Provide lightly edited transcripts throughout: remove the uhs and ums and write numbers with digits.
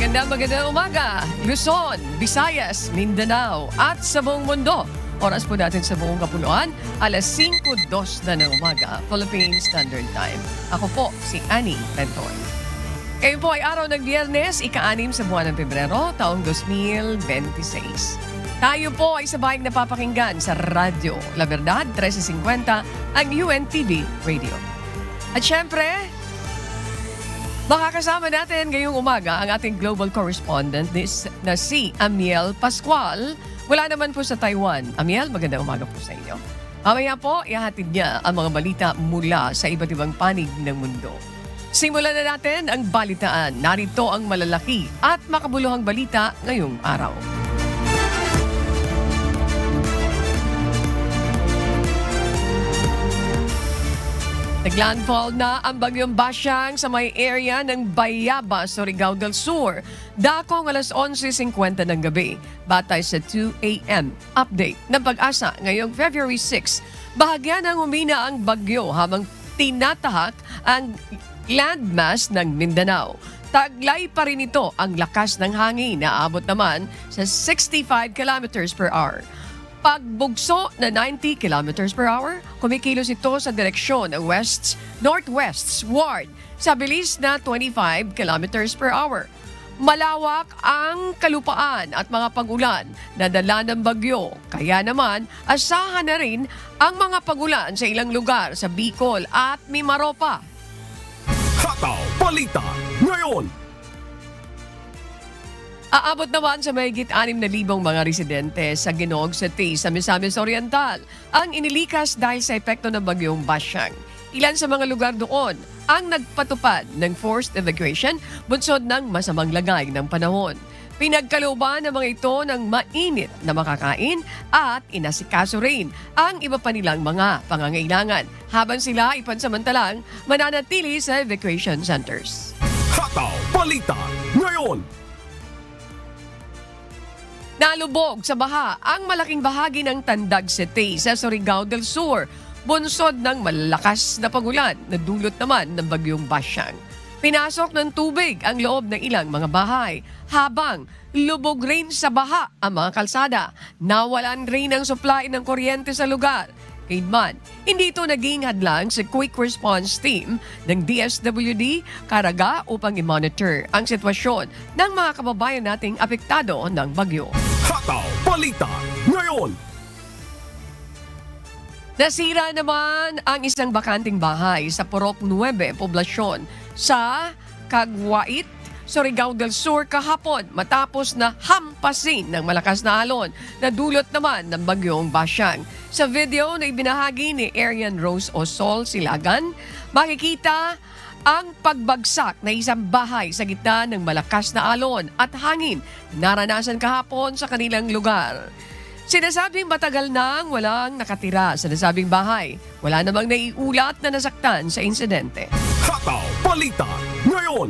Magandang umaga, Luzon, Visayas, Mindanao at sa buong mundo. Oras po natin sa buong kapuluan, alas 5:02 na ng umaga, Philippine Standard Time. Ako po si Annie Tentoy. Ngayon po ay araw ng Biyernes, ika-6 sa buwan ng Pebrero, taong 2026. Tayo po ay sabayang napapakinggan sa radyo La Verdad 1350, ang UNTV Radio. At syempre, makakasama natin ngayong umaga ang ating global correspondent na si Amiel Pascual. Wala naman po sa Taiwan. Amiel, magandang umaga po sa inyo. Mamaya po, ihahatid niya ang mga balita mula sa iba't ibang panig ng mundo. Simulan na natin ang balitaan. Narito ang malalaki at makabuluhang balita ngayong araw. Naglandfall na ang bagyong Basyang sa may area ng Bayaba, Surigao del Sur. Dakong alas 11:50 ng gabi, batay sa 2 a.m. update ng Pag-asa ngayong February 6. Bahagya ng humina ang bagyo habang tinatahak ang landmass ng Mindanao. Taglay pa rin ito ang lakas ng hangin na abot naman sa 65 kilometers per hour. Pagbugso na 90 kilometers per hour, kumikilos ito sa direksyon ng northwestward sa bilis na 25 kilometers per hour. Malawak ang kalupaan at mga pag-ulan na dala ng bagyo, kaya naman asahan na rin ang mga pag-ulan sa ilang lugar sa Bicol at Mimaropa. Hataw Balita ngayon! Aabot naman sa mahigit 6,000 mga residente sa Ginog City sa Misamis Oriental ang inilikas dahil sa epekto ng bagyong Basyang. Ilan sa mga lugar doon ang nagpatupad ng forced evacuation bunsod ng masamang lagay ng panahon. Pinagkalooban ng mga ito ng mainit na makakain at inasikaso rin ang iba pa nilang mga pangangailangan habang sila ipansamantalang mananatili sa evacuation centers. Hataw Balita ngayon! Nalubog sa baha ang malaking bahagi ng Tandag City sa Surigao del Sur, bunsod ng malalakas na pagulan na dulot naman ng bagyong Basyang. Pinasok ng tubig ang loob ng ilang mga bahay, habang lubog rin sa baha ang mga kalsada. Nawalan rin ang supply ng kuryente sa lugar. Kailanman, hindi ito naging hadlang sa quick response team ng DSWD Caraga upang i-monitor ang sitwasyon ng mga kababayan nating apektado ng bagyo. Hataw Balita ngayon! Nasira naman ang isang bakanting bahay sa Purok 9, poblasyon sa Caguait, Surigao del Sur kahapon matapos na hampasin ng malakas na alon na dulot naman ng bagyong Basyang. Sa video na ibinahagi ni Arian Rose Osol Silagan, makikita ang pagbagsak na isang bahay sa gitna ng malakas na alon at hangin naranasan kahapon sa kanilang lugar. Sinasabing matagal nang walang nakatira sa nasabing bahay. Wala namang naiulat na nasaktan sa insidente. Hataw Balita ngayon!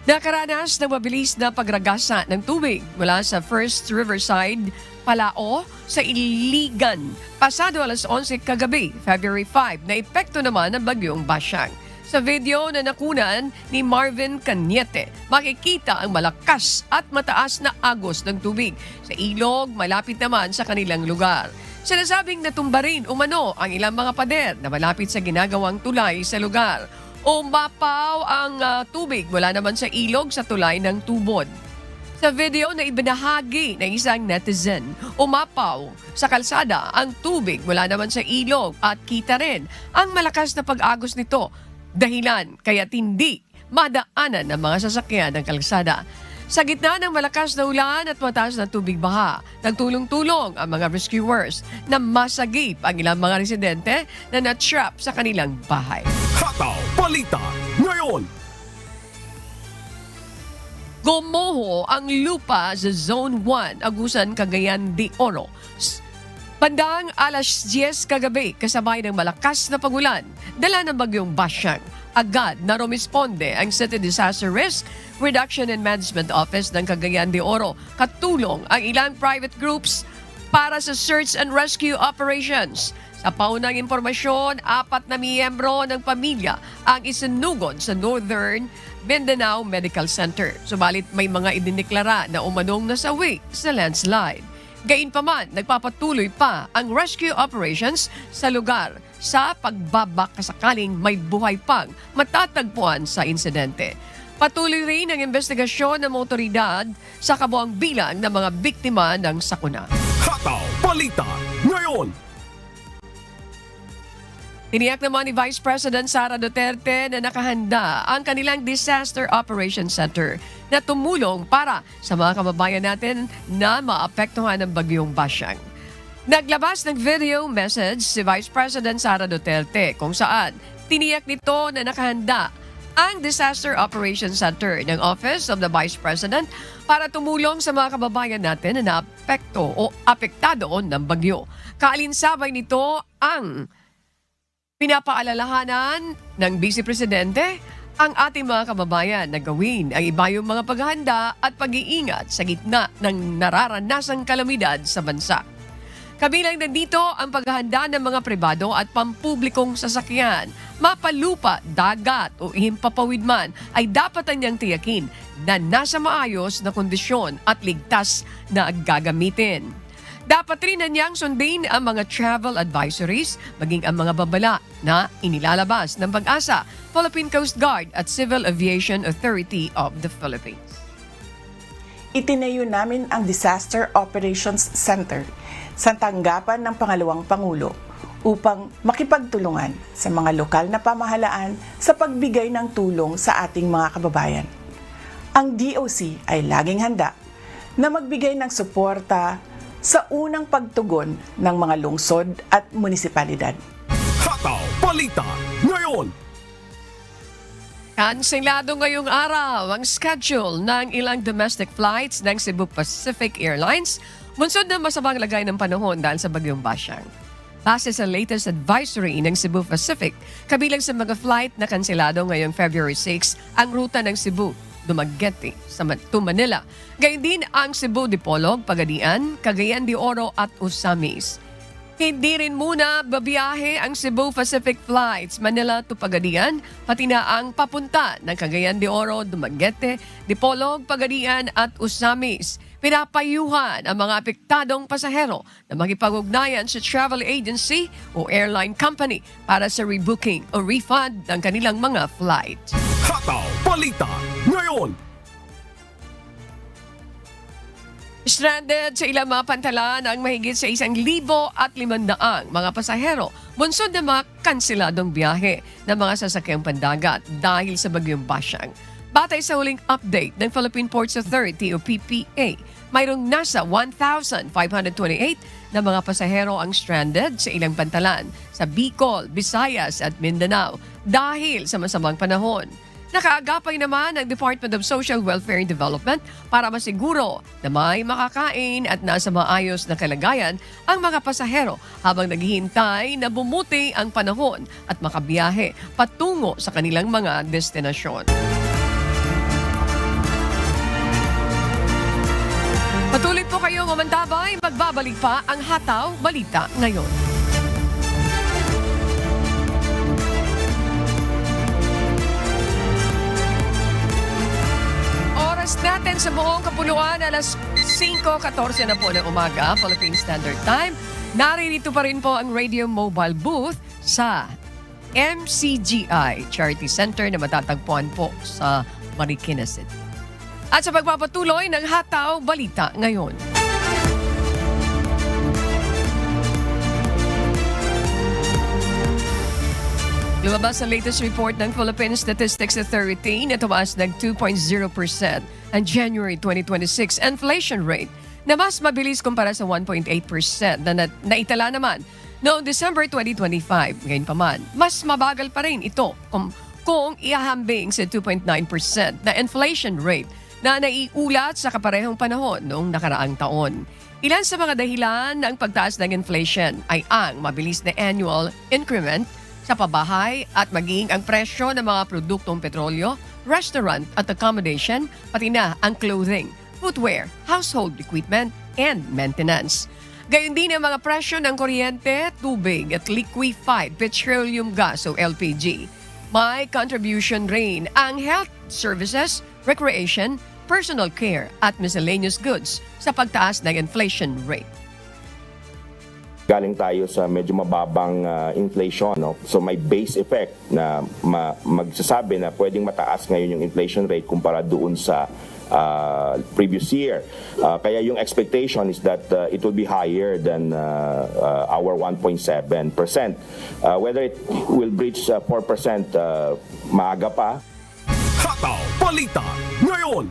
Nakaranas ng mabilis na pagragasa ng tubig mula sa First Riverside, Palao sa Iligan pasado alas 11 kagabi, February 5, na epekto naman ng bagyong Basyang. Sa video na nakunan ni Marvin Cañete, makikita ang malakas at mataas na agos ng tubig sa ilog malapit naman sa kanilang lugar. Sinasabing natumba rin umano ang ilang mga pader na malapit sa ginagawang tulay sa lugar. Umapaw ang tubig mula naman sa ilog sa tulay ng Tubod. Sa video na ibinahagi ng isang netizen, umapaw sa kalsada ang tubig mula naman sa ilog at kita rin ang malakas na pag-agos nito, dahilan kaya hindi madaanan ng mga sasakyan ng kalsada. Sa gitna ng malakas na ulan at mataas na tubig baha, nagtulong-tulong ang mga rescuers na masagip ang ilang mga residente na na-trap sa kanilang bahay. Hataw Balita ngayon! Gumuho ang lupa sa Zone 1, Agusan, Cagayan de Oro. Bandang alas 10 kagabi, kasabay ng malakas na pagulan, dala ng bagyong Basyang. Agad na rumisponde ang City Disaster Risk Reduction and Management Office ng Cagayan de Oro. Katulong ang ilang private groups para sa search and rescue operations. Sa paunang impormasyon, 4 na miyembro ng pamilya ang isinugod sa Northern Mindanao Medical Center. Subalit may mga idineklara na umanong nasawi sa landslide. Gayunpaman, nagpapatuloy pa ang rescue operations sa lugar sa pagbabakasakaling may buhay pang matatagpuan sa insidente. Patuloy rin ang investigasyon ng mga otoridad sa kabuang bilang ng mga biktima ng sakuna. Hataw Balita ngayon. Tiniyak naman ni Vice President Sara Duterte na nakahanda ang kanilang Disaster Operations Center na tumulong para sa mga kababayan natin na maapektuhan ng bagyong Basyang. Naglabas ng video message si Vice President Sara Duterte kung saan tiniyak nito na nakahanda ang Disaster Operations Center ng Office of the Vice President para tumulong sa mga kababayan natin na naapekto o apektado ng bagyo. Kaalinsabay nito ang pinapaalalahanan ng Vice Presidente ang ating mga kababayan na gawin ang iba yung mga paghahanda at pag-iingat sa gitna ng nararanasang kalamidad sa bansa. Kabilang na dito ang paghahanda ng mga pribado at pampublikong sasakyan, mapalupa, dagat o ihimpapawid man ay dapat niyang tiyakin na nasa maayos na kondisyon at ligtas na gagamitin. Dapat rin na niyang sundin ang mga travel advisories, maging ang mga babala na inilalabas ng Pag-asa, Philippine Coast Guard at Civil Aviation Authority of the Philippines. Itinayo namin ang Disaster Operations Center sa tanggapan ng Pangalawang Pangulo upang makipagtulungan sa mga lokal na pamahalaan sa pagbigay ng tulong sa ating mga kababayan. Ang DOC ay laging handa na magbigay ng suporta sa unang pagtugon ng mga lungsod at munisipalidad. Hataw Balita ngayon. Kanselado ngayong araw ang schedule ng ilang domestic flights ng Cebu Pacific Airlines bunsod ng masamang lagay ng panahon dahil sa bagyong Basyang. Base sa latest advisory ng Cebu Pacific, kabilang sa mga flight na kanselado ngayong February 6 ang ruta ng Cebu Dumaguete to Manila. Gayun din ang Cebu Dipolog, Pagadian, Cagayan de Oro at Osamis. Hindi rin muna babiyahe ang Cebu Pacific Flights Manila to Pagadian, pati na ang papunta ng Cagayan de Oro, Dumaguete, Dipolog, Pagadian at Osamis. Pinapayuhan ang mga apektadong pasahero na makipag-ugnayan sa travel agency o airline company para sa rebooking o refund ng kanilang mga flight. Hataw Balita ngayon. Stranded sa ilang mga pantalan ang mahigit sa 1,500 mga pasahero bunsod ng mga kanseladong biyahe ng mga sasakyang pandagat dahil sa bagyong Basyang. Batay sa huling update ng Philippine Ports Authority o PPA, mayroong nasa 1,528 na mga pasahero ang stranded sa ilang pantalan sa Bicol, Visayas at Mindanao dahil sa masamang panahon. Nakaagapay naman ang Department of Social Welfare and Development para masiguro na may makakain at nasa maayos na kalagayan ang mga pasahero habang naghihintay na bumuti ang panahon at makabiyahe patungo sa kanilang mga destinasyon. Patuloy po kayong umantabay, magbabalik pa ang Hataw Balita ngayon. Oras natin sa buong kapuluan, alas 5:14 na po ng umaga, Philippine Standard Time. Naririto pa rin po ang radio mobile booth sa MCGI Charity Center na matatagpuan po sa Marikina City. At sa pagpapatuloy ng Hataw Balita ngayon. Lumabas ang latest report ng Philippine Statistics Authority na tumaas ng 2.0% ang January 2026 inflation rate na mas mabilis kumpara sa 1.8% na naitala naman noong December 2025. Ngayon pa man, mas mabagal pa rin ito kung ihahambing sa 2.9% na inflation rate na naiulat sa kaparehong panahon noong nakaraang taon. Ilan sa mga dahilan ng pagtaas ng inflation ay ang mabilis na annual increment sa pabahay at maging ang presyo ng mga produktong petrolyo, restaurant at accommodation, pati na ang clothing, footwear, household equipment, and maintenance. Gayon din ang mga presyo ng kuryente, tubig at liquefied petroleum gas o LPG. May contribution rin ang health services, recreation, personal care at miscellaneous goods sa pagtaas ng inflation rate. Galing tayo sa medyo mababang inflation, no? So may base effect na magsasabi na pwedeng mataas ngayon yung inflation rate kumpara doon sa previous year. Kaya yung expectation is that it will be higher than our 1.7%. Whether it will breach 4%, maaga pa. Hataw Balita ngayon.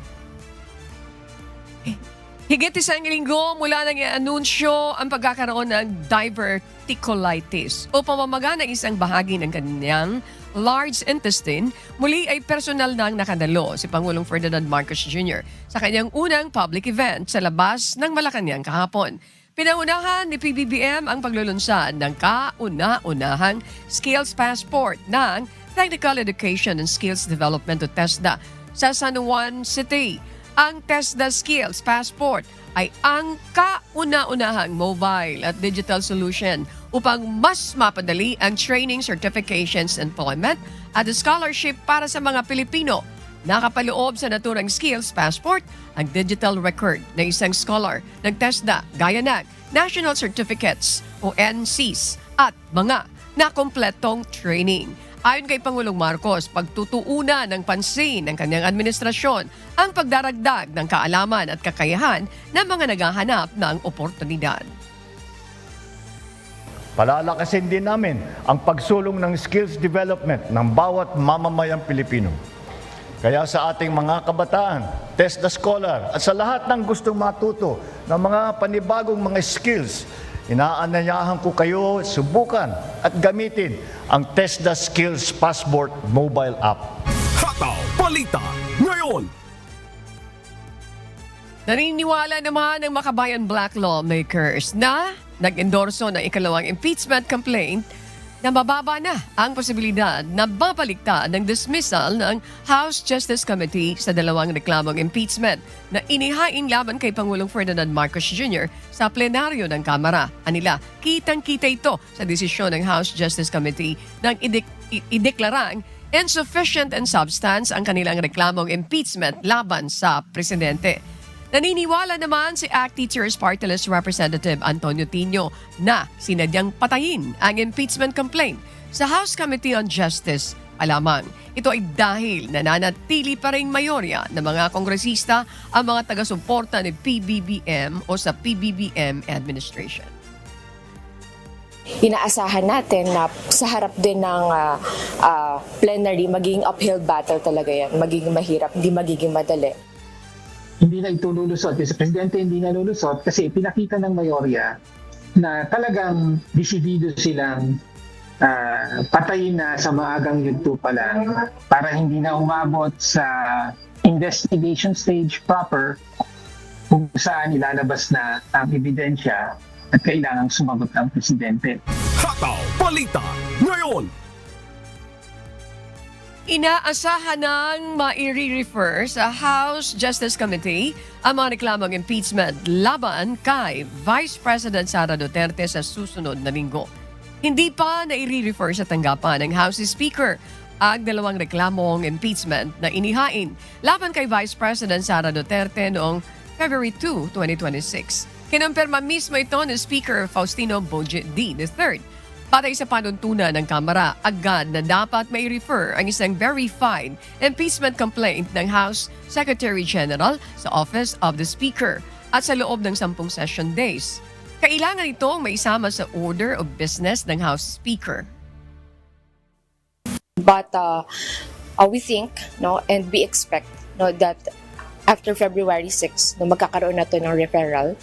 Higit isang linggo mula nang i-anunsyo ang pagkakaroon ng diverticulitis o pamamaga ng isang bahagi ng kanyang large intestine, muli ay personal nang nakadalo si Pangulong Ferdinand Marcos Jr. sa kanyang unang public event sa labas ng Malacanang kahapon. Pinangunahan ni PBBM ang paglulunsad ng kauna-unahang Skills Passport ng Technical Education and Skills Development o TESDA sa San Juan City. Ang TESDA Skills Passport ay ang kauna-unahang mobile at digital solution upang mas mapadali ang training, certifications, employment at scholarship para sa mga Pilipino. Nakapaloob sa naturang Skills Passport ang digital record ng isang scholar ng TESDA gaya ng National Certificates o NCs at mga nakompletong training. Ayon kay Pangulong Marcos, pagtutuunan ng pansin ng kanyang administrasyon ang pagdaragdag ng kaalaman at kakayahan ng mga naghahanap ng oportunidad. Palalakasin din namin ang pagsulong ng skills development ng bawat mamamayang Pilipino. Kaya sa ating mga kabataan, TESDA Scholar at sa lahat ng gustong matuto ng mga panibagong mga skills, inaanyayahan ko kayo subukan at gamitin ang TESDA Skills Passport mobile app. Hataw Balita ngayon. Naniniwala naman ng Makabayan Black lawmakers na nag-endorso ng ikalawang impeachment complaint na mababa na ang posibilidad na babaliktad ng dismissal ng House Justice Committee sa dalawang reklamong impeachment na inihain laban kay Pangulong Ferdinand Marcos Jr. sa plenaryo ng Kamara. Anila, kitang-kita ito sa desisyon ng House Justice Committee nang ideklarang insufficient in substance ang kanilang reklamong impeachment laban sa presidente. Naniniwala naman si ACT Teachers Party List Representative Antonio Tino na sinadyang patayin ang impeachment complaint sa House Committee on Justice lamang. Ito ay dahil nananatili pa rin mayorya ng mga kongresista ang mga taga-suporta ni PBBM o sa PBBM administration. Inaasahan natin na sa harap din ng plenary, magiging uphill battle talaga yan. Magiging mahirap, hindi magiging madali. Hindi na ito lulusot. Yung presidente hindi na lulusot kasi pinakita ng mayorya na talagang desidido silang patayin na sa maagang yugto pa lang para hindi na umabot sa investigation stage proper kung saan ilalabas na ang ebidensya at kailangang sumagot ang presidente. Hataw Balita ngayon. Inaasahan ng maire-refer sa House Justice Committee ang mga reklamong impeachment laban kay Vice President Sara Duterte sa susunod na linggo. Hindi pa naire-refer sa tanggapan ng House Speaker ang dalawang reklamong impeachment na inihain laban kay Vice President Sara Duterte noong February 2, 2026. Kinumpirma mismo ito ni Speaker Faustino Boje D. III. Patay sa panuntunan ng Kamara, agad na dapat may refer ang isang verified impeachment complaint ng House Secretary General sa Office of the Speaker at sa loob ng 10 session days. Kailangan itong maisama sa order of business ng House Speaker. But we think and we expect that after February 6, magkakaroon na ito ng referral,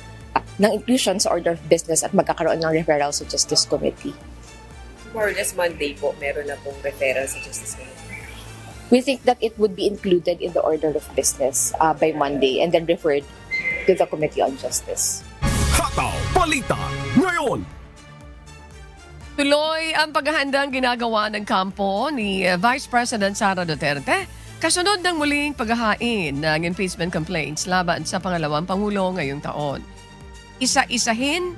ng inclusion sa order of business at magkakaroon ng referral sa Justice Committee. More or less Monday po, meron na pong referral sa Justice Committee. We think that it would be included in the order of business by Monday and then referred to the Committee on Justice. Hataw Balita ngayon. Tuloy ang paghahandang ginagawa ng kampo ni Vice President Sara Duterte kasunod ng muling paghahain ng impeachment complaints laban sa pangalawang Pangulo ngayong taon. Isa-isahin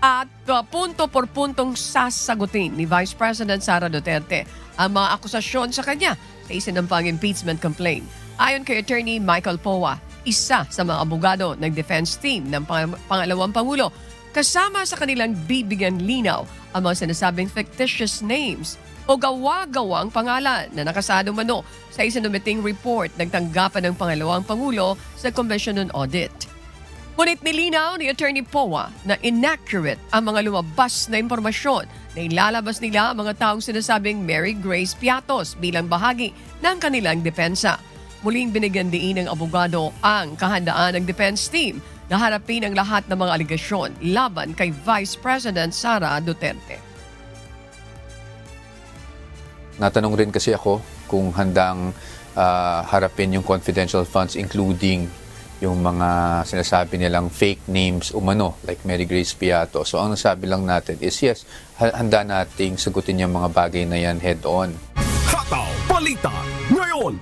At punto por puntong sasagutin ni Vice President Sara Duterte ang mga akusasyon sa kanya sa isinampang impeachment complaint. Ayon kay Attorney Michael Poa, isa sa mga abogado ng defense team ng pangalawang Pangulo, kasama sa kanilang bibigyan linaw ang mga sinasabing fictitious names o gawa-gawang pangalan na nakasado mano sa isinumiting report ng tanggapan ng pangalawang Pangulo sa Commission on Audit. Ngunit nilinaw ni Attorney Poa na inaccurate ang mga lumabas na impormasyon na ilalabas nila ang mga taong sinasabing Mary Grace Piatos bilang bahagi ng kanilang depensa. Muling binigyan diin ng abogado ang kahandaan ng defense team na harapin ang lahat ng mga aligasyon laban kay Vice President Sara Duterte. Natanong rin kasi ako kung handang harapin yung confidential funds including yung mga sinasabi nilang fake names umano like Mary Grace Piato. So ang nasabi lang natin is yes, handa nating sagutin yung mga bagay na yan head on. Hataw Balita ngayon.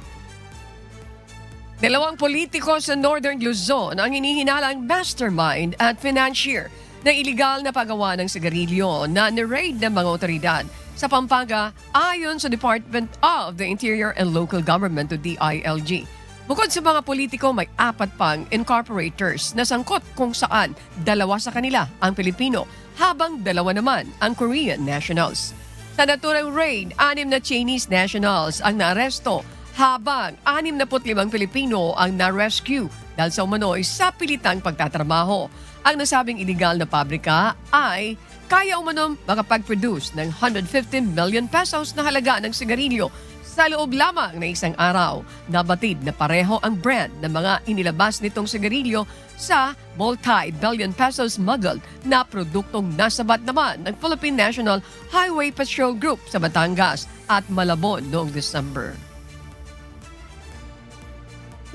Dalawang politiko sa Northern Luzon ang hinihinalang mastermind at financier na iligal na paggawa ng sigarilyo na ni-raid ng mga otoridad sa Pampanga ayon sa Department of the Interior and Local Government o DILG. Bukod sa mga politiko, may 4 pang incorporators na sangkot kung saan 2 sa kanila ang Pilipino habang 2 naman ang Korean nationals. Sa naturang raid, 6 na Chinese nationals ang naaresto habang 65 Pilipino ang na-rescue dahil sa umano'y sa pilitang pagtatrabaho. Ang nasabing iligal na pabrika ay kaya umanom makapag-produce ng 150 million pesos na halaga ng sigarilyo sa loob lamang ng isang araw. Nabatid na pareho ang brand ng mga inilabas nitong sigarilyo sa multi-billion pesos smuggled na produktong nasabat naman ng Philippine National Highway Patrol Group sa Batangas at Malabon noong December.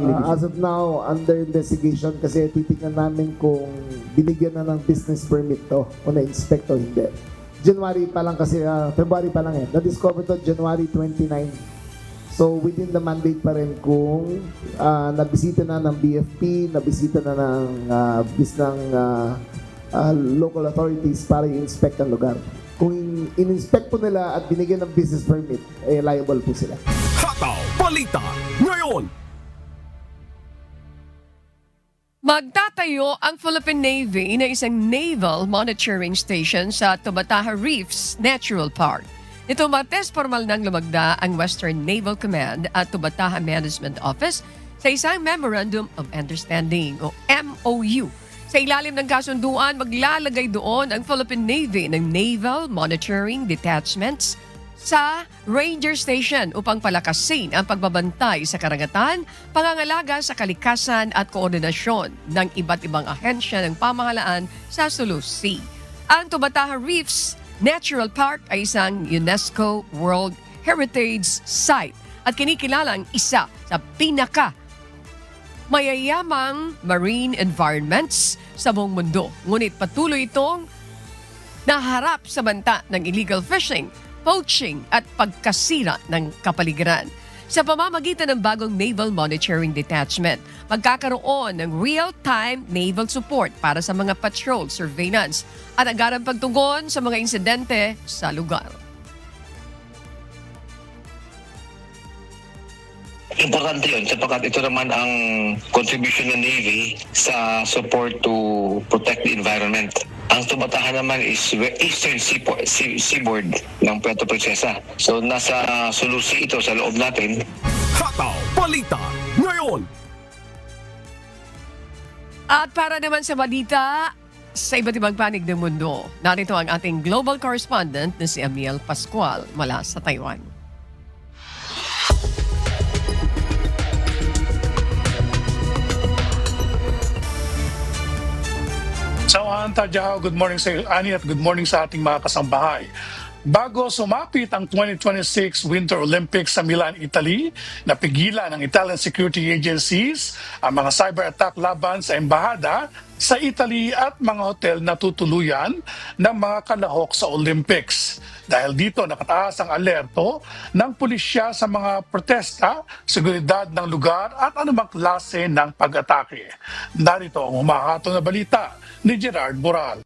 As of now, under investigation kasi titignan namin kung binigyan na ng business permit to, kung na-inspect o hindi. January pa lang kasi, February pa lang Na-discover to January 29. So within the mandate pa rin kung nabisita na ng BFP, nabisita na ng local authorities para i-inspect ang lugar. Kung in-inspect po nila at binigyan ng business permit, liable po sila. Hataw Balita ngayon. Magtatayo ang Philippine Navy na isang naval monitoring station sa Tubataha Reefs Natural Park. Ito Martes formal nang lumagda ang Western Naval Command at Tubataha Management Office sa isang Memorandum of Understanding o MOU. Sa ilalim ng kasunduan, maglalagay doon ang Philippine Navy ng Naval Monitoring Detachments sa Ranger Station upang palakasin ang pagbabantay sa karagatan, pangangalaga sa kalikasan at koordinasyon ng iba't ibang ahensya ng pamahalaan sa Sulu Sea. Ang Tubataha Reefs Natural Park ay isang UNESCO World Heritage Site at kinikilalang isa sa mayayamang marine environments sa buong mundo. Ngunit patuloy itong naharap sa banta ng illegal fishing, poaching at pagkasira ng kapaligiran. Sa pamamagitan ng bagong Naval Monitoring Detachment, magkakaroon ng real-time naval support para sa mga patrol surveillance at agarang pagtugon sa mga insidente sa lugar. Importante yun sapagkat ito naman ang contribution ng Navy sa support to protect the environment. Ang Tubataha naman is eastern seaboard ng Puerto Princesa. So nasa Sulu Sea ito sa loob natin. Hataw Balita ngayon. At para naman sa balita sa iba't ibang panig ng mundo, narito ang ating global correspondent na si Amiel Pascual mula sa Taiwan. Tadyaw, good morning sa iyo, Ani, at good morning sa ating mga kasambahay. Bago sumapit ang 2026 Winter Olympics sa Milan, Italy, napigilan ng Italian security agencies ang mga cyber attack laban sa embahada sa Italy at mga hotel na tutuluyan ng mga kalahok sa Olympics. Dahil dito nakataas ang alerto ng pulisya sa mga protesta, seguridad ng lugar at anumang klase ng pag-atake. Narito ang humahatol na balita ni Gerard Boral.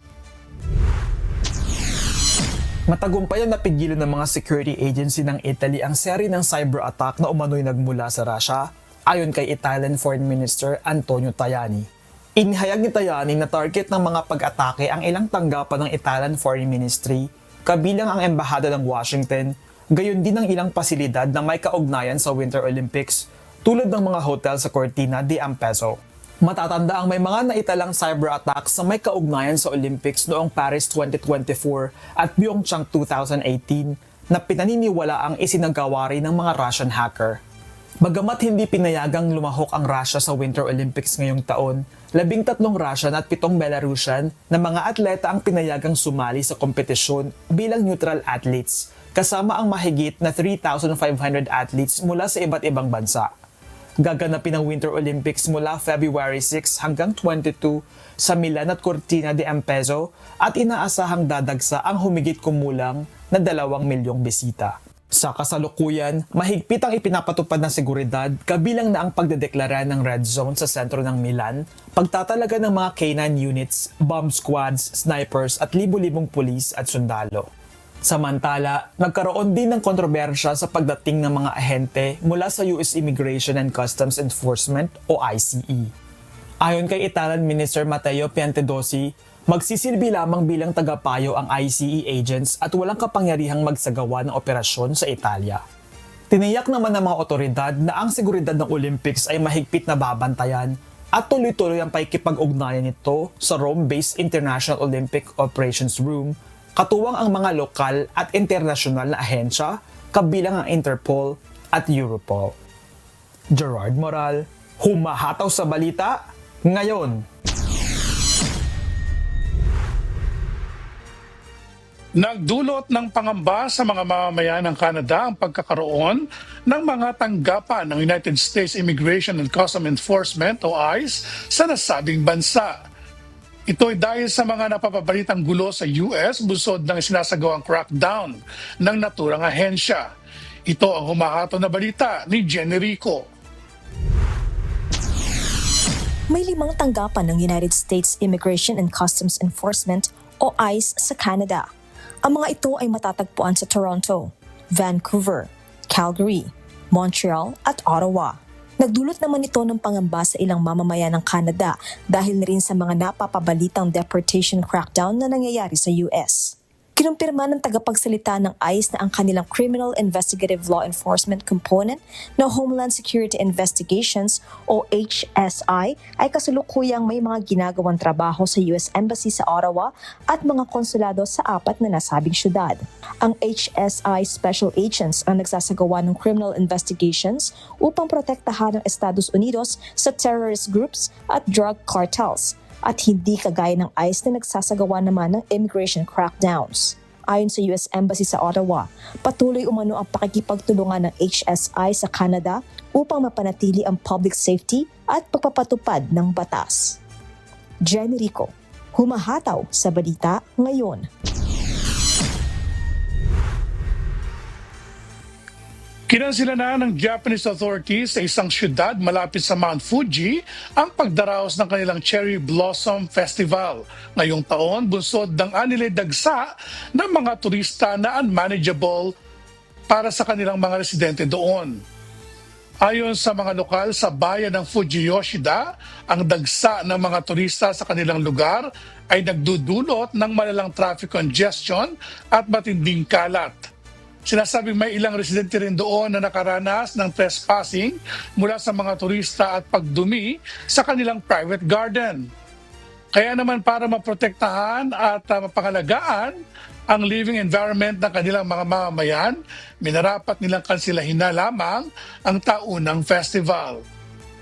Matagumpay ang napigilan ng mga security agency ng Italy ang seri ng cyber attack na umano'y nagmula sa Russia, ayon kay Italian Foreign Minister Antonio Tajani. Inihayag ni Tajani na target ng mga pag-atake ang ilang tanggapan ng Italian Foreign Ministry, kabilang ang Embahada ng Washington, gayon din ang ilang pasilidad na may kaugnayan sa Winter Olympics, tulad ng mga hotel sa Cortina di Ampezzo. Matatanda ang may mga naitalang cyber attacks na may kaugnayan sa Olympics noong Paris 2024 at Pyeongchang 2018 na pinaniniwala ang isinagawa rin ng mga Russian hacker. Bagamat hindi pinayagang lumahok ang Russia sa Winter Olympics ngayong taon, 13 Russian at 7 Belarusian na mga atleta ang pinayagang sumali sa kompetisyon bilang neutral athletes, kasama ang mahigit na 3,500 athletes mula sa iba't ibang bansa. Gaganapin ang Winter Olympics mula February 6 hanggang 22 sa Milan at Cortina di Ampezzo at inaasahang dadagsa ang humigit kumulang na 2 milyong bisita. Sa kasalukuyan, mahigpit ang ipinapatupad ng seguridad kabilang na ang pagdedeklara ng red zone sa sentro ng Milan, pagtatalaga ng mga K9 units, bomb squads, snipers at libu-libong pulis at sundalo. Samantala, nagkaroon din ng kontrobersya sa pagdating ng mga ahente mula sa US Immigration and Customs Enforcement o ICE. Ayon kay Italian Minister Matteo Piantedosi, magsisilbi lamang bilang tagapayo ang ICE agents at walang kapangyarihang magsagawa ng operasyon sa Italia. Tiniyak naman ng mga otoridad na ang seguridad ng Olympics ay mahigpit na babantayan at tuloy-tuloy ang pakikipag-ugnayan nito sa Rome-based International Olympic Operations Room, katuwang ang mga lokal at internasyonal na ahensya, kabilang ang Interpol at Europol. Gerard Moral, humahataw sa balita, ngayon. Nagdulot ng pangamba sa mga mamamayan ng Canada ang pagkakaroon ng mga tanggapan ng United States Immigration and Customs Enforcement o ICE sa nasabing bansa. Ito ay dahil sa mga napapabalitang gulo sa US busod ng sinasagawang crackdown ng naturang ahensya. Ito ang humahato na balita ni Jenny Rico. May 5 tanggapan ng United States Immigration and Customs Enforcement o ICE sa Canada. Ang mga ito ay matatagpuan sa Toronto, Vancouver, Calgary, Montreal at Ottawa. Nagdulot naman ito ng pangamba sa ilang mamamayan ng Canada dahil na rin sa mga napapabalitang deportation crackdown na nangyayari sa US. Kinumpirma ng tagapagsalita ng ICE na ang kanilang Criminal Investigative Law Enforcement Component na Homeland Security Investigations o HSI ay kasalukuyang may mga ginagawang trabaho sa US Embassy sa Ottawa at mga konsulado sa 4 na nasabing syudad. Ang HSI Special Agents ang nagsasagawa ng criminal investigations upang protektahan ang Estados Unidos sa terrorist groups at drug cartels, at hindi kagaya ng ICE na nagsasagawa naman ng immigration crackdowns. Ayon sa US Embassy sa Ottawa, patuloy umano ang pakikipagtulungan ng HSI sa Canada upang mapanatili ang public safety at pagpapatupad ng batas. Jenny Rico, humahataw sa balita ngayon. Kinansila na ng Japanese authorities sa isang syudad malapit sa Mount Fuji ang pagdaraos ng kanilang Cherry Blossom Festival. Ngayong taon, bunsod ng anilay dagsa ng mga turista na unmanageable para sa kanilang mga residente doon. Ayon sa mga lokal sa bayan ng Fujiyoshida, ang dagsa ng mga turista sa kanilang lugar ay nagdudulot ng malalang traffic congestion at matinding kalat. Sinasabing may ilang residente rin doon na nakaranas ng trespassing mula sa mga turista at pagdumi sa kanilang private garden. Kaya naman para maprotektahan at mapangalagaan ang living environment ng kanilang mga mamamayan, minarapat nilang kansilahin na lamang ang taunang festival.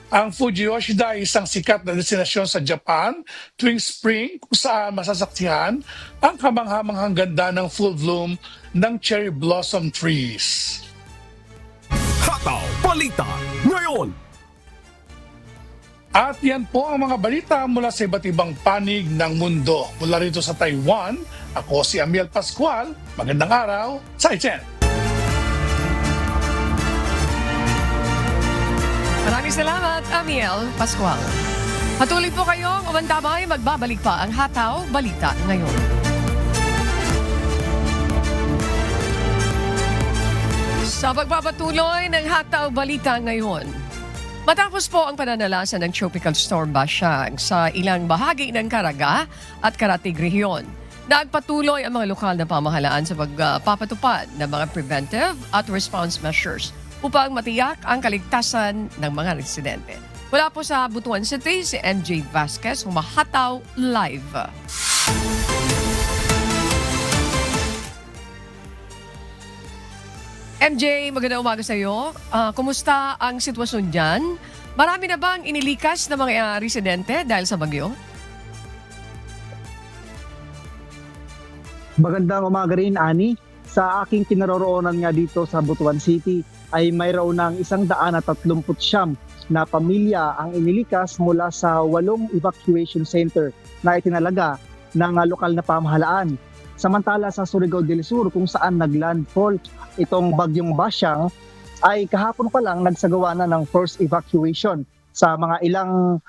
Ang Fujiyoshida ay isang sikat na destinasyon sa Japan tuwing spring kung saan masasaksihan ang kamanghamanghang ganda ng full bloom ng cherry blossom trees. Hataw Balita ngayon. At yan po ang mga balita mula sa iba't ibang panig ng mundo. Mula rito sa Taiwan, ako si Amiel Pascual. Magandang araw sa Ichen. Maraming salamat, Amiel Pascual. Patuloy po kayong umandamay, magbabalik pa ang Hataw Balita ngayon. Sa pagpapatuloy ng Hataw Balita ngayon, matapos po ang pananalasan ng Tropical Storm Bashang sa ilang bahagi ng Caraga at Caratig Region, nagpatuloy ang mga lokal na pamahalaan sa pagpapatupad ng mga preventive at response measures upang matiyak ang kaligtasan ng mga residente. Mula po sa Butuan City, si MJ Vasquez, humahataw live. MJ, magandang umaga sa iyo. Kumusta ang sitwasyon dyan? Marami na bang inilikas na mga residente dahil sa bagyo? Magandang umaga rin, Ani. Sa aking kinaroroonan nga dito sa Butuan City ay mayroon ng 139 na pamilya ang inilikas mula sa 8 evacuation center na itinalaga ng lokal na pamahalaan. Samantala sa Surigao del Sur kung saan naglandfall itong bagyong Bashang ay kahapon pa lang nagsagawa na ng first evacuation sa mga ilang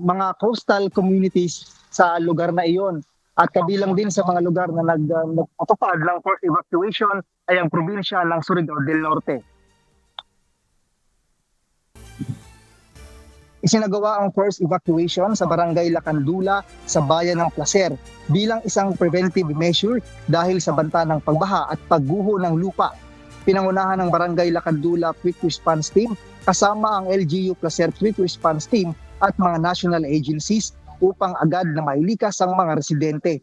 mga coastal communities sa lugar na iyon. At kabilang din sa mga lugar na nagpatupad ng first evacuation ay ang probinsya ng Surigao del Norte. Isinagawa ang first evacuation sa Barangay Lacandula sa bayan ng Placer bilang isang preventive measure dahil sa banta ng pagbaha at pagguho ng lupa. Pinangunahan ng Barangay Lacandula Quick Response Team kasama ang LGU Placer Quick Response Team at mga national agencies upang agad na mailikas ang mga residente.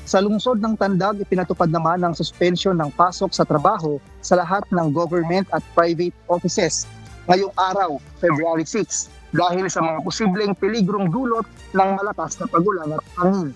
Sa lungsod ng Tandag, ipinatupad naman ang suspension ng pasok sa trabaho sa lahat ng government at private offices ngayong araw, February 6. Dahil sa mga posibleng peligrong dulot ng malakas na pagulan at hangin.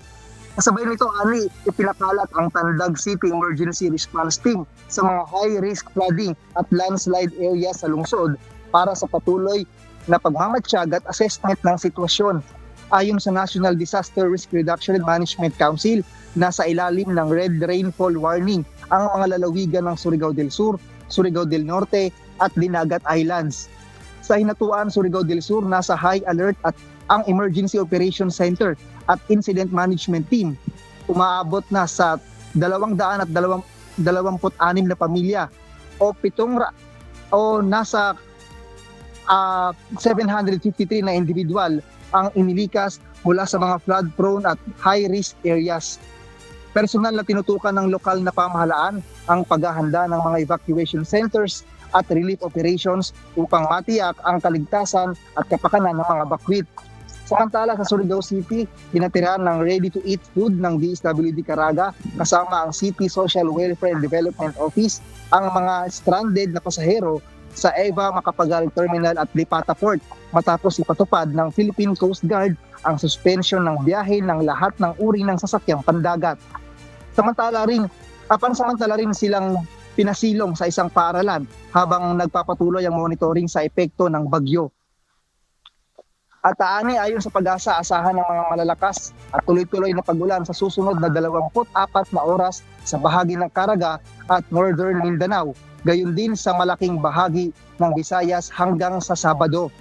Kasabay nito, Ani, ipinakalat ang Tandag City Emergency Response Team sa mga high-risk flooding at landslide area sa lungsod para sa patuloy na pagmamatsyag at assessment ng sitwasyon. Ayon sa National Disaster Risk Reduction and Management Council, nasa ilalim ng Red Rainfall Warning ang mga lalawigan ng Surigao del Sur, Surigao del Norte at Dinagat Islands. Sa Hinatuan, Surigao del Sur, nasa high alert at ang Emergency Operations Center at Incident Management Team. Umaabot na sa 226 na pamilya o nasa 753 na individual ang inilikas mula sa mga flood-prone at high-risk areas. Personal na tinutukan ng lokal na pamahalaan ang paghahanda ng mga evacuation centers at relief operations upang matiyak ang kaligtasan at kapakanan ng mga bakwit. Samantala sa Surigao City, hinatiran ng ready-to-eat food ng DSWD Caraga kasama ang City Social Welfare and Development Office ang mga stranded na pasahero sa Eva Macapagal Terminal at Lipata Port matapos ipatupad ng Philippine Coast Guard ang suspension ng biyahe ng lahat ng uri ng sasakyang pandagat. Pansamantala rin silang pinasilong sa isang paaralan habang nagpapatuloy ang monitoring sa epekto ng bagyo. At ayon sa Pag-asa, asahan ng mga malalakas at tuloy-tuloy na pagulan sa susunod na 24 na oras sa bahagi ng Caraga at Northern Mindanao, gayon din sa malaking bahagi ng Visayas hanggang sa Sabado.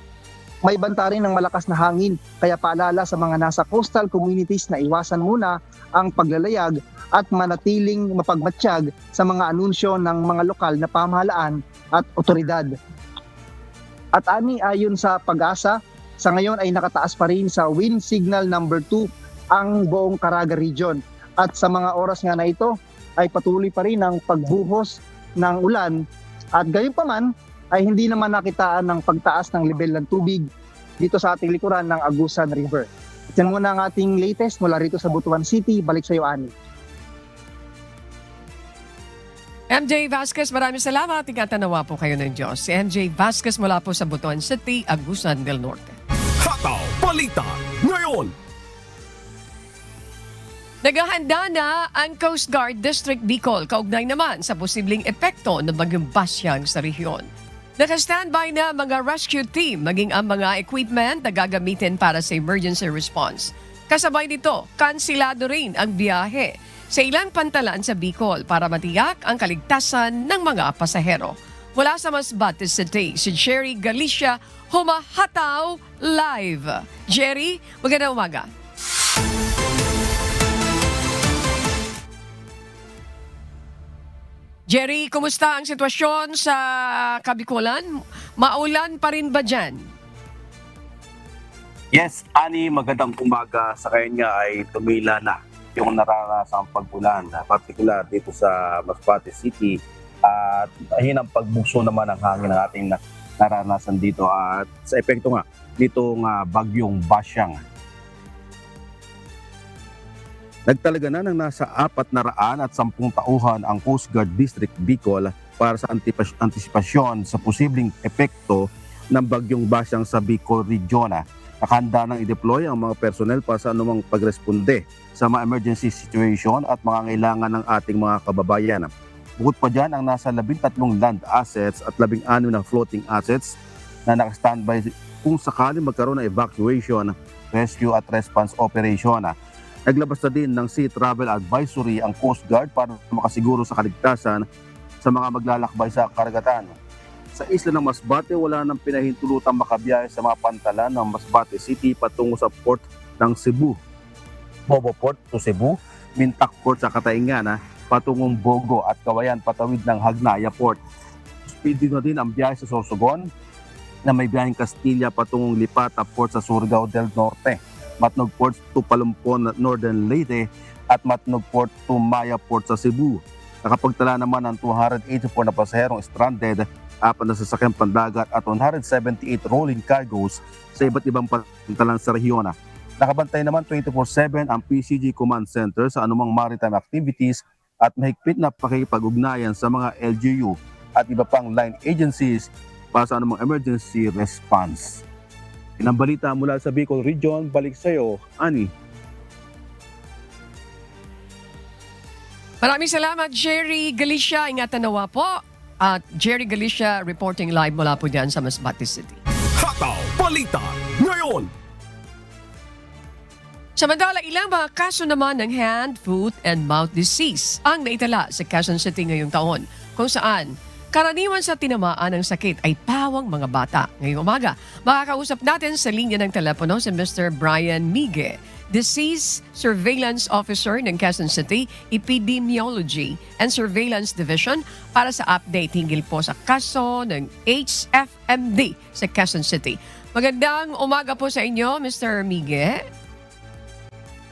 May banta rin ng malakas na hangin, kaya paalala sa mga nasa coastal communities na iwasan muna ang paglalayag at manatiling mapagmatsyag sa mga anunsyo ng mga lokal na pamahalaan at otoridad. At ayon sa Pag-asa, sa ngayon ay nakataas pa rin sa wind signal number 2 ang buong Caraga region. At sa mga oras nga na ito ay patuloy pa rin ang pagbuhos ng ulan at gayon pa man ay hindi naman nakitaan ng pagtaas ng level ng tubig dito sa ating likuran ng Agusan River. At yan muna ang ating latest mula rito sa Butuan City. Balik sa iyo, Ani. MJ Vasquez, maraming salamat. Tingkatanawa po kayo ng Diyos. Si MJ Vasquez mula po sa Butuan City, Agusan del Norte. Hataw Balita ngayon. Naghahanda na ang Coast Guard District Bicol kaugnay naman sa posibleng epekto ng bagyong Bashang sa rehiyon. Naka-standby na mga rescue team maging ang mga equipment na gagamitin para sa emergency response. Kasabay nito, kansilado rin ang biyahe sa ilang pantalan sa Bicol para matiyak ang kaligtasan ng mga pasahero. Mula sa Masbate City, si Jerry Galicia, humahataw live. Jerry, magandang umaga. Jerry, kumusta ang sitwasyon sa Kabikulan? Maulan pa rin ba dyan? Yes, Ani, magandang umaga. Sa kanya ay tumila na yung naranasang pag-ulan, particular dito sa Masbate City. At hinang pagbugso naman ang hangin ng ating naranasan dito. At sa epekto nga, nitong bagyong Basyang. Nagtalaga na ng nasa 410 tauhan ang Coast Guard District Bicol para sa antisipasyon sa posibleng epekto ng bagyong Basyang sa Bicol Region. Nakahanda nang i-deploy ang mga personnel para sa anumang pagresponde sa mga emergency situation at mga kailangan ng ating mga kababayan. Bukod pa dyan ang nasa 13 land assets at 16 na floating assets na naka-standby kung sakaling magkaroon ng evacuation, rescue at response operation. Naglabas na din ng Sea Travel Advisory ang Coast Guard para makasiguro sa kaligtasan sa mga maglalakbay sa karagatan. Sa isla ng Masbate, wala nang pinahintulutang makabiyahe sa mga pantalan ng Masbate City patungo sa port ng Cebu. Bobo Port to Cebu, Mintak Port sa Katayngan, patungong Bogo at Kawayan patawid ng Hagnaya Port. Speedy na din ang biyahe sa Sorsogon na may biyaheng Castilla patungong Lipata Port sa Surigao del Norte. Matnog Port to Palumpon, Northern Leyte at Matnog Port to Maya Port sa Cebu. Nakapagtala naman ng 284 na pasaherong stranded, 4 na sasakyang pandagat at 178 rolling cargoes sa iba't ibang pantalan sa rehiyon. Nakabantay naman 24/7 ang PCG Command Center sa anumang maritime activities at mahigpit na pakikipag-ugnayan sa mga LGU at iba pang line agencies para sa anumang emergency response. Inang balita mula sa Bicol Region, balik sa iyo, Ani. Maraming salamat, Jerry Galicia. Ingatan nawa po. At Jerry Galicia reporting live mula po dyan sa Masbate City. Hataw Balita ngayon. Samantala, ilang mga kaso naman ng hand, foot, and mouth disease ang naitala sa Quezon City ngayong taon, kung saan karaniwan sa tinamaan ng sakit ay pawang mga bata. Ngayong umaga, makakausap natin sa linya ng telepono si Mr. Brian Migue, Disease Surveillance Officer ng Quezon City Epidemiology and Surveillance Division para sa update hinggil po sa kaso ng HFMD sa Quezon City. Magandang umaga po sa inyo, Mr. Migue.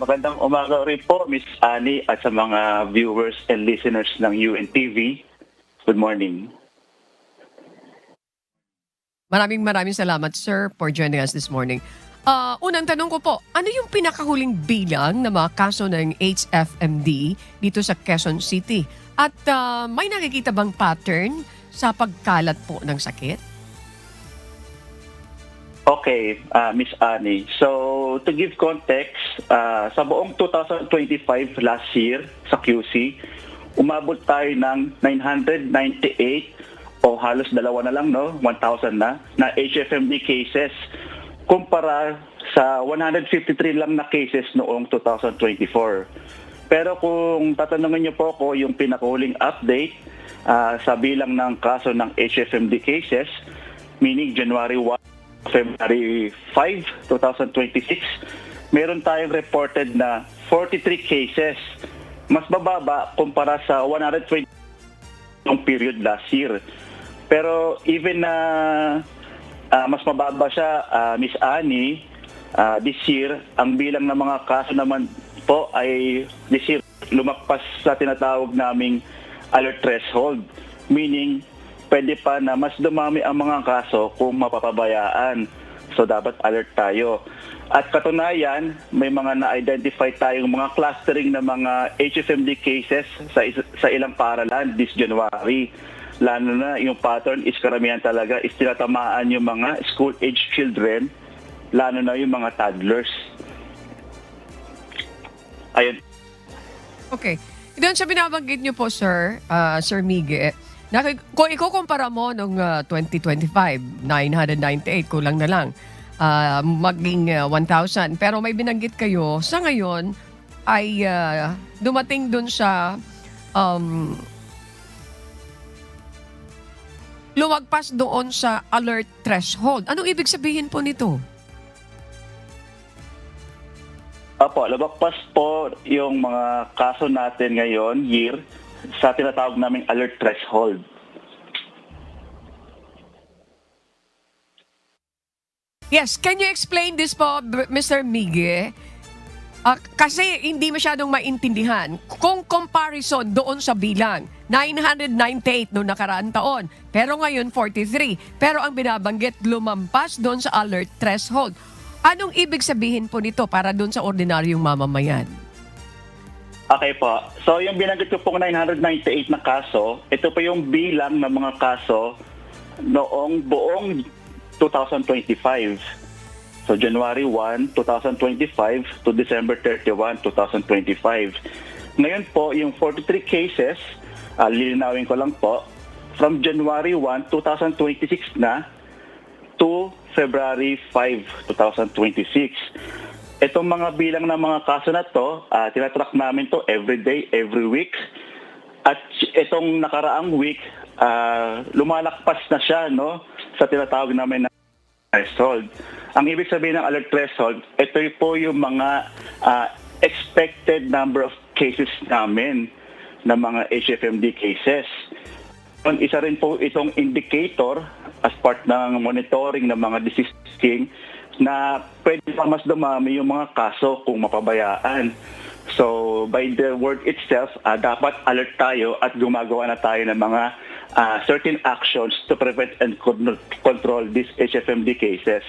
Magandang umaga rin po, Miss Annie, at sa mga viewers and listeners ng UNTV. Good morning. Maraming salamat, sir, for joining us this morning. Unang tanong ko po, ano yung pinakahuling bilang ng mga kaso ng HFMD dito sa Quezon City? At may nakikita bang pattern sa pagkalat po ng sakit? Okay, Miss Annie. So, to give context, sa buong 2025 last year sa QC, umabot tayo ng 998 o halos dalawa na lang, no? 1,000 na HFMD cases kumpara sa 153 lang na cases noong 2024. Pero kung tatanungin niyo po ako yung pinakahuling update sa bilang ng kaso ng HFMD cases, meaning January 1, February 5, 2026, meron tayong reported na 43 cases. Mas bababa kumpara sa 120 yung period last year. Pero even na mas mababa siya, Miss Annie, this year, ang bilang ng mga kaso naman po ay this year lumagpas sa tinatawag naming alert threshold. Meaning, pwede pa na mas dumami ang mga kaso kung mapapabayaan. So, dapat alert tayo. At katunayan, may mga na-identify tayong mga clustering na mga HFMD cases sa ilang paaralan this January. Lalo na yung pattern is karamihan talaga is tinatamaan yung mga school-age children, lalo na yung mga toddlers. Ayun. Okay. Doon sa binabanggit niyo po, sir, Sir Migue, kung ikukumpara mo noong 2025, 998, kulang na lang, maging 1,000. Pero may binanggit kayo, sa ngayon ay dumating dun sa lumagpas doon sa alert threshold. Anong ibig sabihin po nito? Lumagpas po yung mga kaso natin ngayon, year, sa tinatawag naming alert threshold. Yes, can you explain this po, Mr. Mige? Kasi hindi masyadong maintindihan. Kung comparison doon sa bilang, 998 noong nakaraan taon, pero ngayon 43. Pero ang binabanggit, lumampas doon sa alert threshold. Anong ibig sabihin po nito para doon sa ordinaryong mamamayan? Okay po. So yung binanggit ko pong 998 na kaso, ito po yung bilang ng mga kaso noong buong 2025. So January 1, 2025 to December 31, 2025. Ngayon po, yung 43 cases, lilinawin ko lang po, from January 1, 2026 na to February 5, 2026. Itong mga bilang ng mga kaso na to, tinatrack namin to every day, every week. At itong nakaraang week, lumalakpas na siya, no, sa tinatawag namin na threshold. Ang ibig sabihin ng alert threshold, ito po yung mga expected number of cases namin na mga HFMD cases. Isa rin po itong indicator as part ng monitoring ng mga disease king na pwede pa mas dumami yung mga kaso kung mapabayaan. So by the word itself, dapat alert tayo at gumagawa na tayo ng mga certain actions to prevent and control these HFMD cases.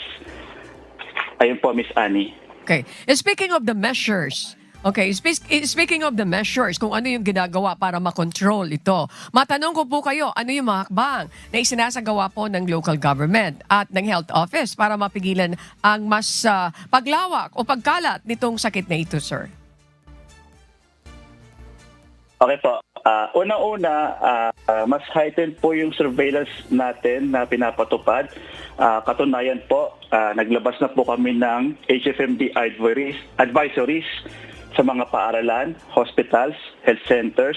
Ayun po, Miss Annie. Okay. Speaking of the measures, speaking of the measures, kung ano yung ginagawa para makontrol ito, matanong ko po kayo, ano yung mga hakbang na isinasagawa po ng local government at ng health office para mapigilan ang mas paglawak o pagkalat nitong sakit na ito, sir? Okay po. Una-una, mas heightened po yung surveillance natin na pinapatupad. Katunayan po, naglabas na po kami ng HFMD advisories sa mga paaralan, hospitals, health centers,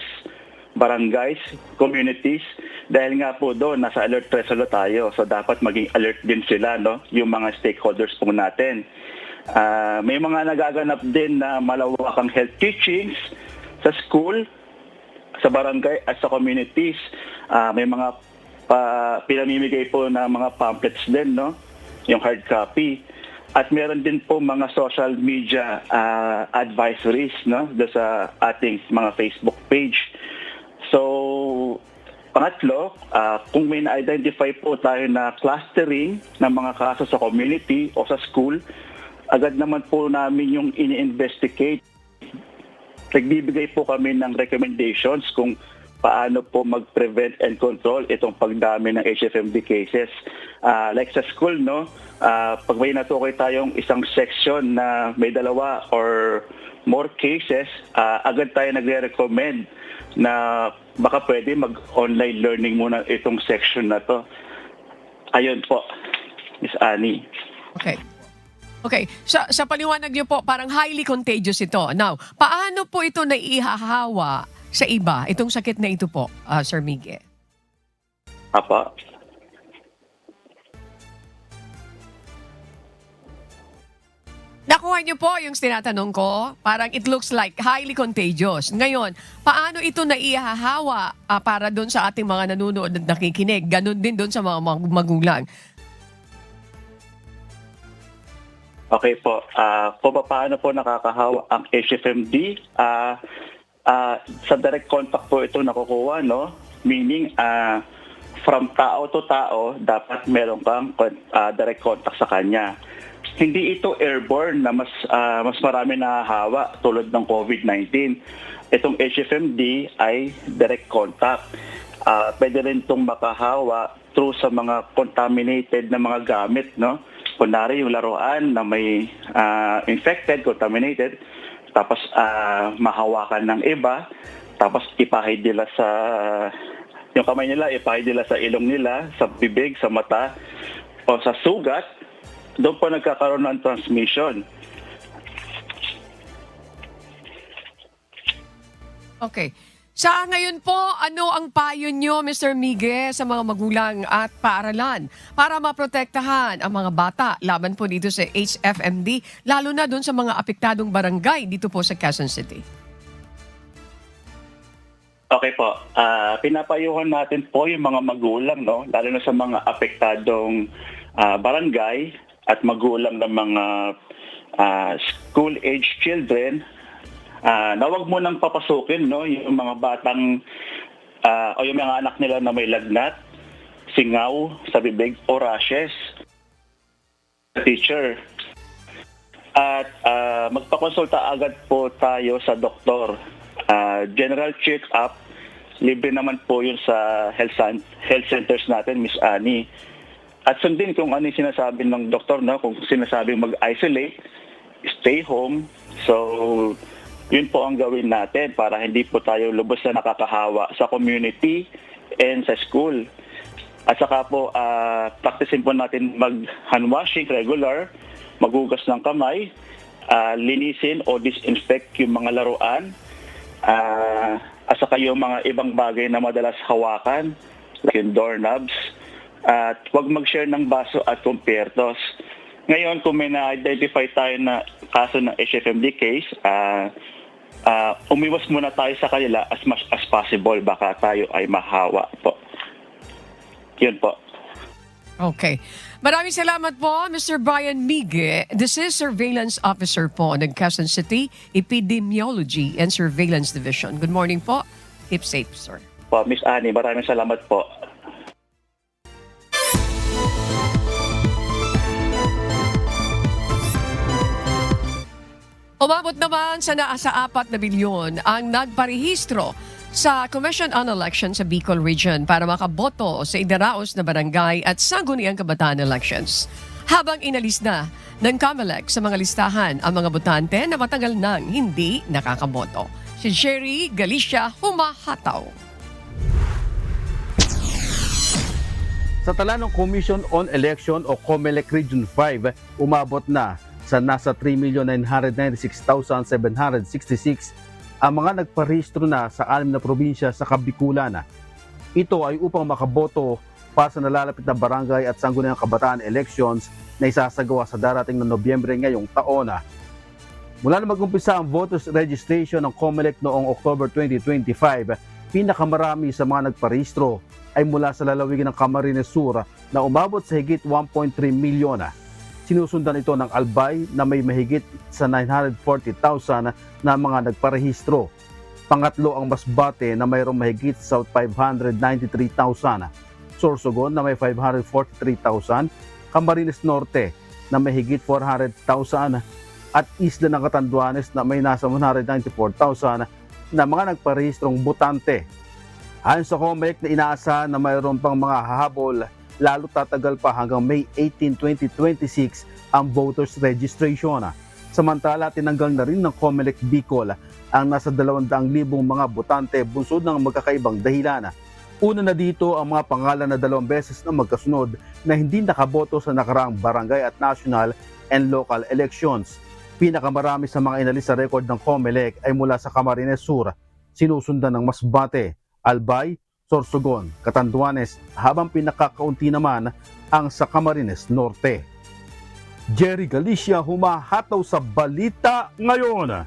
barangays, communities. Dahil nga po doon, nasa alert threshold tayo. So dapat maging alert din sila, no? Yung mga stakeholders po natin. May mga nagaganap din na malawakang health teachings sa school, sa barangay at sa communities. May mga pinamimigay po na mga pamphlets din, no? Yung hard copy. At meron din po mga social media advisories, no? Doon sa ating mga Facebook page. So, pangatlo, kung may na-identify po tayo na clustering ng mga kaso sa community o sa school, agad naman po namin yung ini-investigate. Nagbibigay po kami ng recommendations kung paano po mag-prevent and control itong pagdami ng HFMD cases. Like sa school, no, pag may natukoy tayong isang section na may dalawa or more cases, agad tayo nagre-recommend na baka pwede mag-online learning muna itong section na to. Ayun po, Miss Annie. Okay, sa paliwanag niyo po, parang highly contagious ito. Now, paano po ito naihahawa sa iba, itong sakit na ito po, Sir Mige? Apa? Nakuha niyo po yung tinatanong ko, parang it looks like highly contagious. Ngayon, paano ito naihahawa para doon sa ating mga nanonood at nakikinig? Ganon din doon sa mga magulang. Okay po. Kung paano po nakakahawa ang HFMD, sa direct contact po ito nakukuha, no? Meaning, from tao to tao, dapat meron kang direct contact sa kanya. Hindi ito airborne na mas marami nahahawa tulad ng COVID-19. Itong HFMD ay direct contact. Pwede rin itong makahawa through sa mga contaminated na mga gamit, no? Kunwari yung laruan na may infected, contaminated, tapos mahawakan ng iba, tapos ipahid nila sa yung kamay nila, ipahid nila sa ilong nila, sa bibig, sa mata, o sa sugat, doon po nagkakaroon ng transmission. Okay. Sa ngayon po, ano ang payo nyo, Mr. Mige, sa mga magulang at paaralan para maprotektahan ang mga bata laban po dito sa HFMD, lalo na doon sa mga apektadong barangay dito po sa Quezon City? Okay po. Pinapayuhan natin po yung mga magulang, no? Lalo na sa mga apektadong barangay at magulang ng mga school-age children na wag mo nang papasukin, no? Yung mga batang o yung mga anak nila na may lagnat, singaw sa bibig o rashes. Teacher. At magpakonsulta agad po tayo sa doktor. General check-up, libre naman po yun sa health centers natin, Miss Annie. At sundin kung ano yung sinasabi ng doktor, no? Kung sinasabi mag-isolate, stay home. So, yun po ang gawin natin para hindi po tayo lubos na nakakahawa sa community and sa school. At saka po, practicein po natin mag-hand washing regular, magugas ng kamay, linisin o disinfect yung mga laruan, at saka yung mga ibang bagay na madalas hawakan, like yung doorknobs, at huwag mag-share ng baso at kumpirtos. Ngayon, kung may na-identify tayo na kaso ng HFMD case, umiwas muna tayo sa kanila as much as possible, baka tayo ay mahawa po. Yun po. Okay. Maraming salamat po, Mr. Brian Migue. This is Surveillance Officer po ng Quezon City Epidemiology and Surveillance Division. Good morning po. Keep safe, sir. Po, Miss Annie, maraming salamat po. Umabot naman sa naasa 4 na bilyon ang nagparehistro sa Commission on Elections sa Bicol Region para makaboto sa idaraos na barangay at sangguniang kabataan elections. Habang inalis na ng COMELEC sa mga listahan ang mga botante na matagal nang hindi nakakaboto. Si Jerry Galicia humahataw. Sa tala ng Commission on Election o COMELEC Region 5, umabot na sa nasa 3,996,766 ang mga nagparehistro na sa 6 na probinsya sa Kabikulan. Ito ay upang makaboto para sa nalalapit na barangay at sangguniang kabataan elections na isasagawa sa darating na Nobyembre ngayong taon. Mula na mag-umpisa ang voters registration ng COMELEC noong October 2025, pinakamarami sa mga nagparehistro ay mula sa lalawigan ng Camarines Sur na umabot sa higit 1.3 milyon. Sinusundan ito ng Albay na may mahigit sa 940,000 na mga nagparehistro. Pangatlo ang Masbate na mayroong mahigit sa 593,000. Sorsogon na may 543,000. Camarines Norte na may higit 400,000. At Isla ng Catanduanes na may nasa 194,000 na mga nagparehistrong botante. Ayon sa COMELEC na inaasahan na mayroon pang mga hahabol, lalo tatagal pa hanggang May 18, 2026 ang voters registration. Samantala, tinanggal na rin ng COMELEC Bicol ang nasa 200,000 mga botante bunsod ng magkakaibang dahilan. Una na dito ang mga pangalan na 2 beses na magkasunod na hindi nakaboto sa nakaraang barangay at national and local elections. Pinakamarami sa mga inalis sa record ng COMELEC ay mula sa Camarines Sur, sinusundan ng Masbate, Albay, Sorsogon, Catanduanes, habang pinakakaunti naman ang sa Camarines Norte. Jerry Galicia humahataw sa Balita Ngayon.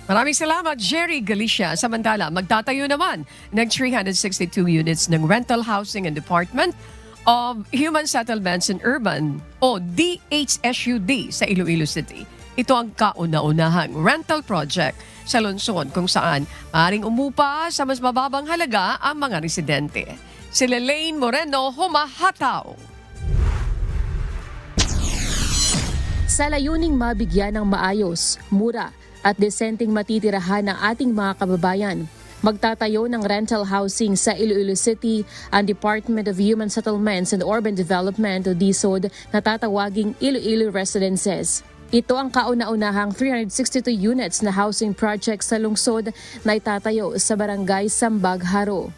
Maraming salamat, Jerry Galicia. Samantala, magtatayo naman ng 362 units ng Rental Housing and Department of Human Settlements and Urban o DHSUD sa Iloilo City. Ito ang kauna-unahang rental project sa lungsod kung saan maaaring umupa sa mas mababang halaga ang mga residente. Si Lelaine Moreno humahataw. Sa layuning mabigyan ng maayos, mura at desenteng matitirahan ng ating mga kababayan, magtatayo ng rental housing sa Iloilo City ang Department of Human Settlements and Urban Development o DSUD na tatawaging Iloilo Residences. Ito ang kauna-unahang 362 units na housing project sa lungsod na itatayo sa barangay Sambag, Haro.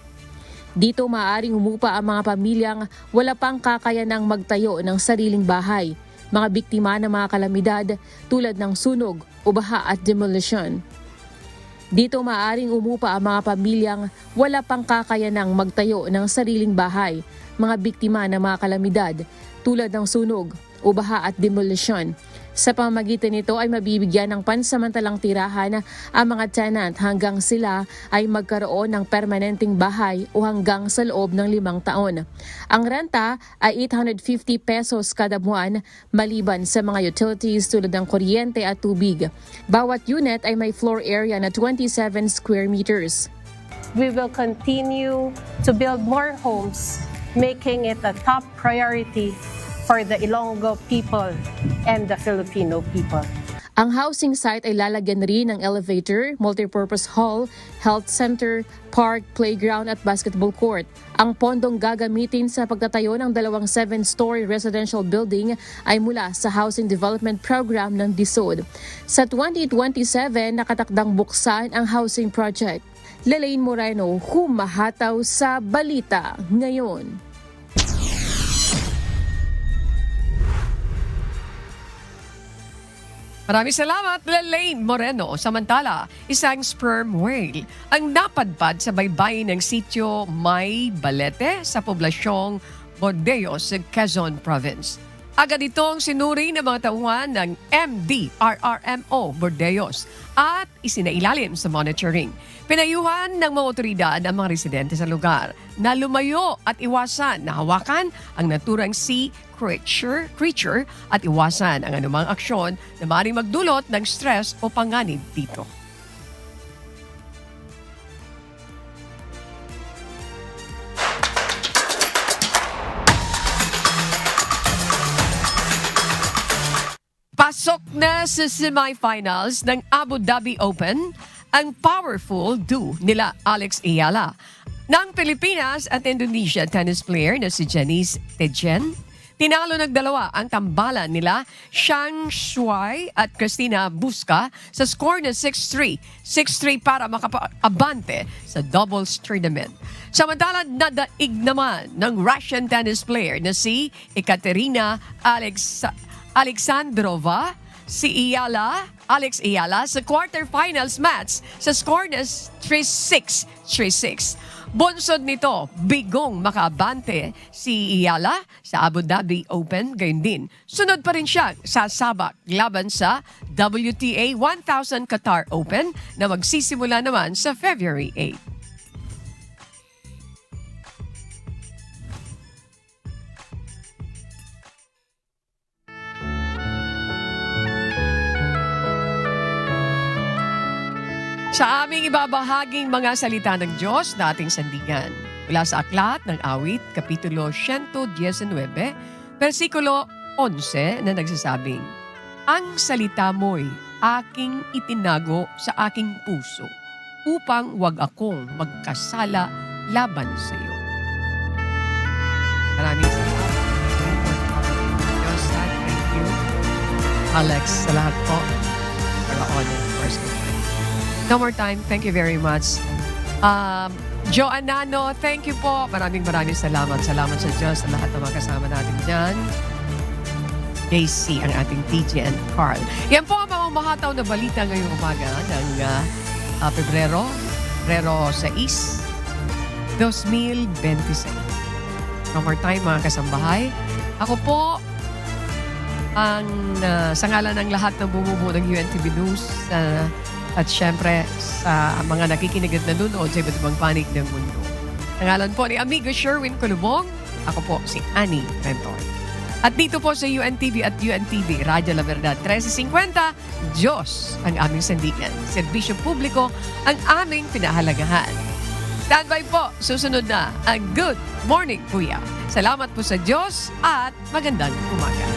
Dito maaaring umupa ang mga pamilyang wala pang kakayanang magtayo ng sariling bahay, mga biktima ng mga kalamidad tulad ng sunog, ubaha at demolition. Dito maaaring umupa ang mga pamilyang wala pang kakayanang magtayo ng sariling bahay, mga biktima ng mga kalamidad tulad ng sunog, ubaha at demolition, Sa pamamagitan nito ay mabibigyan ng pansamantalang tirahan ang mga tenant hanggang sila ay magkaroon ng permanenteng bahay o hanggang sa loob ng 5 taon. Ang renta ay 850 pesos kada buwan maliban sa mga utilities tulad ng kuryente at tubig. Bawat unit ay may floor area na 27 square meters. We will continue to build more homes, making it a top priority for the Ilonggo people and the Filipino people. Ang housing site ay lalagyan rin ng elevator, multipurpose hall, health center, park, playground at basketball court. Ang pondong gagamitin sa pagtatayo ng 2 7-story residential building ay mula sa Housing Development Program ng DSUD. Sa 2027, nakatakdang buksan ang housing project. Lelaine Moreno, humahataw sa Balita Ngayon. Maraming salamat, Lelaine Moreno. Samantala, isang sperm whale ang napadpad sa baybayin ng sitio May Balete sa poblasyong Bordeos, Quezon Province. Agad itong sinuri ng mga tauhan ng MDRRMO Bordeos at isinailalim sa monitoring. Pinayuhan ng mga otoridad ang mga residente sa lugar na lumayo at iwasan na hawakan ang naturang sea creature at iwasan ang anumang aksyon na maaaring magdulot ng stress o panganib dito. Pasok na sa semifinals ng Abu Dhabi Open ang powerful duo nila Alex Ayala ng Pilipinas at Indonesia tennis player na si Janice Tejen. Tinalo ng 2 ang tambalan nila Shang Shuai at Christina Busca sa score na 6-3. 6-3 para makaabante sa doubles tournament. Samantala, nadaig naman ng Russian tennis player na si Ekaterina Alexandrova, si Alex Ayala sa quarterfinals match sa score na 3-6, 3-6. Bunsod nito, bigong makaabante si Ayala sa Abu Dhabi Open, gayon din. Sunod pa rin siya sasabak laban sa WTA 1000 Qatar Open na magsisimula naman sa February 8. Sa aming ibabahaging mga salita ng Diyos na ating sandigan, mula sa Aklat ng Awit, Kapitulo 119, versikulo 11 na nagsasabing, "Ang salita mo'y aking itinago sa aking puso, upang wag akong magkasala laban sa iyo." Maraming salamat. Diyos, thank you. Alex, sa lahat po. Pag-on first go. No more time. Thank you very much. Joe Anano, thank you po. Maraming salamat. Salamat sa Diyos sa lahat ng mga kasama natin dyan. JC, ang ating DJ and Carl. Yan po ang mga mahataw na balita ngayong umaga ng Pebrero 6, 2026. No more time mga kasambahay. Ako po ang sa ngalan ng lahat ng bumubuo ng UNTV News at syempre sa mga nakikinig at nanonood sa iba't ibang panig ng mundo. Nangalan po ni Amigo Sherwin Colubong, ako po si Annie Rentoy. At dito po sa UNTV at UNTV, Radyo La Verdad 1350, Diyos ang aming sandigan. Serbisyo publiko ang aming pinahalagahan. Standby po, susunod na ang Good Morning Kuya. Salamat po sa Diyos at magandang umaga.